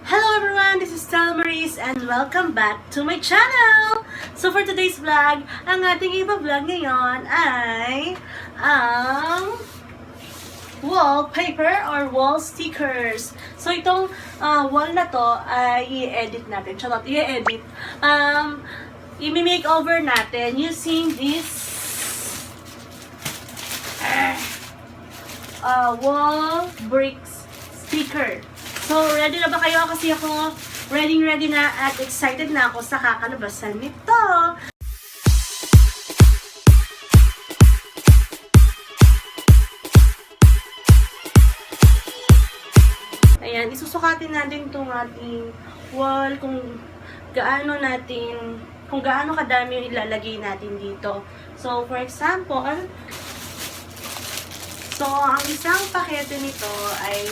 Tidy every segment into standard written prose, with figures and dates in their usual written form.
Hello everyone, this is Maurice and welcome back to my channel! So for today's vlog, ang ating iba-vlog ngayon ay ang wallpaper or wall stickers. So itong wall na to ay i-edit natin. Charot, i-edit. I-makeover natin using this wall bricks sticker. So, ready na ba kayo? Kasi ako ready na at excited na ako sa kakalabasan nito. Ayan, isusukatin natin itong ating wall kung gaano kadami yung ilalagay natin dito. So, for example, ang isang pakete nito ay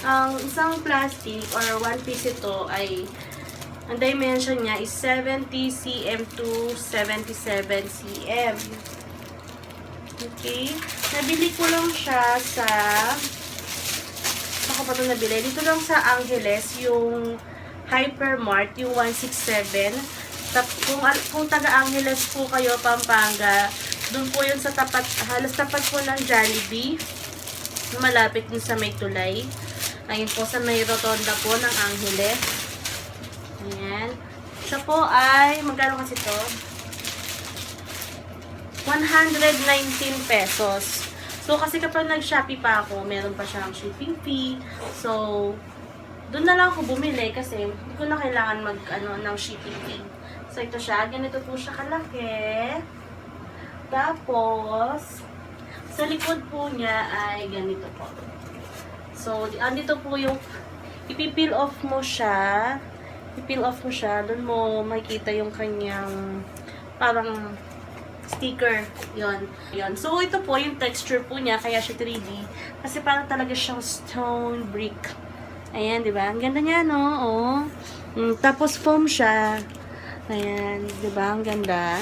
ang isang plastic or one piece ito ay ang dimension niya is 70 cm to 77 cm. Okay? Nabili ko lang siya sa ako pa ito nabili? Dito lang sa Angeles, yung Hypermart, yung 167. Kung taga Angeles po kayo, Pampanga, doon po yun sa tapat, halos tapat po ng Jollibee. Malapit din sa may tulay. Ayun po sa may rotonda po ng Angeles. Ayan. Siya po ay, magkano kasi to? 119 pesos. So, kasi kapag nag-Shopee pa ako, meron pa siyang shipping fee. So, doon na lang ako bumili kasi hindi ko na kailangan ng shipping fee. So, ito siya. Ganito po siya kalaki. Tapos, sa likod po niya ay ganito po. So, andito po yung ipipeel off mo siya. Ipeel off mo siya. Doon mo makikita yung kanyang parang sticker. Yon. So, ito po yung texture po niya. Kaya siya 3D. Kasi parang talaga siyang stone brick. Ayan, di ba? Ang ganda niya, no? Oh. Tapos, foam siya. Ayan, di ba? Ang ganda.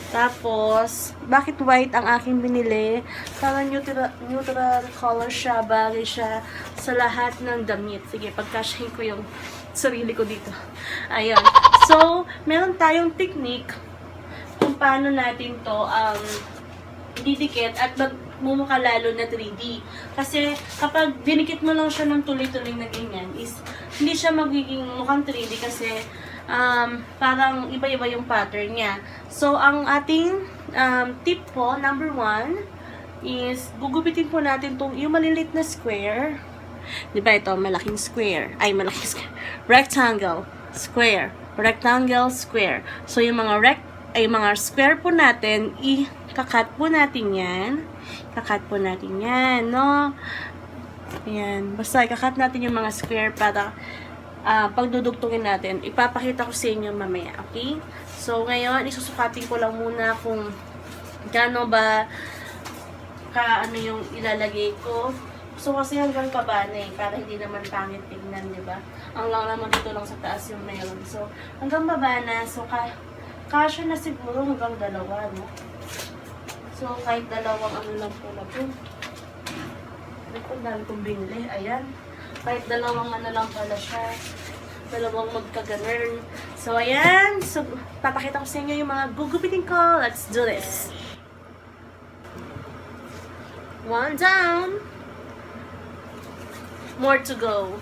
Tapos, bakit white ang aking binili? Parang neutral color siya. Bagay siya sa lahat ng damit. Sige, pagkasyahin ko yung sarili ko dito. Ayan. So, meron tayong technique kung paano natin to didikit at magmumukha lalo na 3D. Kasi, kapag dinikit mo lang siya ng tuloy-tuloy na ganyan, is hindi siya magiging mukhang 3D kasi parang iba-iba yung pattern niya. So, ang ating tip po, number 1, is gugupitin po natin yung malilit na square. Diba ito, malaking square. Ay, malaking square. Rectangle, square. Rectangle, square. So, yung mga square po natin, i-kakat po natin yan. Kakat po natin yan, no? Ayan. Basta, i-kakat natin yung mga square para pagdudugtungin natin. Ipapakita ko sa inyo mamaya, okay? So, ngayon, isusukatin ko lang muna kung gaano ba yung ilalagay ko. So, kasi hanggang baba na para hindi naman pangit tignan, di ba? Ang lang naman dito lang sa taas yung meron. So, hanggang baba na. So, kasya na siguro hanggang 2, no? So, kahit 2 lang po na po. Ito, dami kong binili. Ayan. Kahit 2 lang pala siya. 2 magkaganon. So, ayan. So, papakita ko sa inyo yung mga gugupitin ko. Let's do this. 1 down. More to go.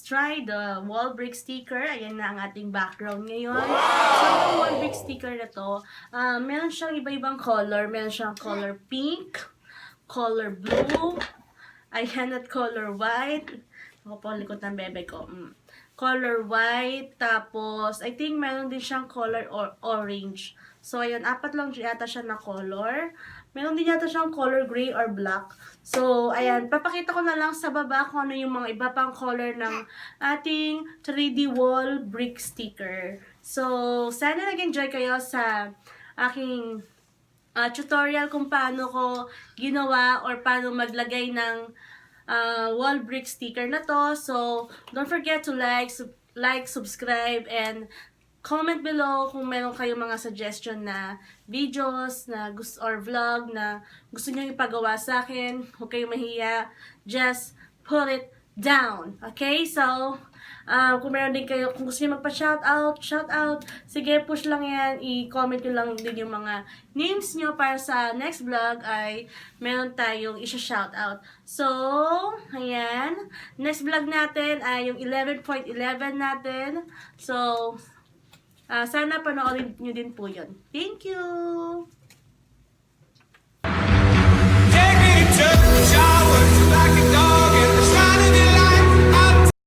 let's try the wall brick sticker. Ayan na ang ating background ngayon. So, yung wall brick sticker na to, meron siyang iba-ibang color. Meron siyang color pink, color blue, ayan at color white. Ako po, likod ng bebe ko. Color white, tapos, I think meron din siyang color orange. So, ayun, 4 lang yata siya na color. Meron din yata siyang color gray or black. So, ayan, papakita ko na lang sa baba kung ano yung mga iba pang color ng ating 3D wall brick sticker. So, sana nag-enjoy kayo sa aking tutorial kung paano ko ginawa or paano maglagay ng wall brick sticker na to. So, don't forget to like, subscribe, and comment below kung meron kayong mga suggestion na videos na gusto or vlog na gusto niyo ipagawa sa akin. Huwag kayong mahiya. Just put it down. Okay? So, kung meron din kayo, kung gusto niyo magpa-shoutout, shoutout, sige, push lang yan. I-comment nyo lang din yung mga names nyo para sa next vlog ay meron tayong isa-shoutout. So, ayan. Next vlog natin ay yung 11.11 natin. So, sana panoorin nyo din po yun. Thank you!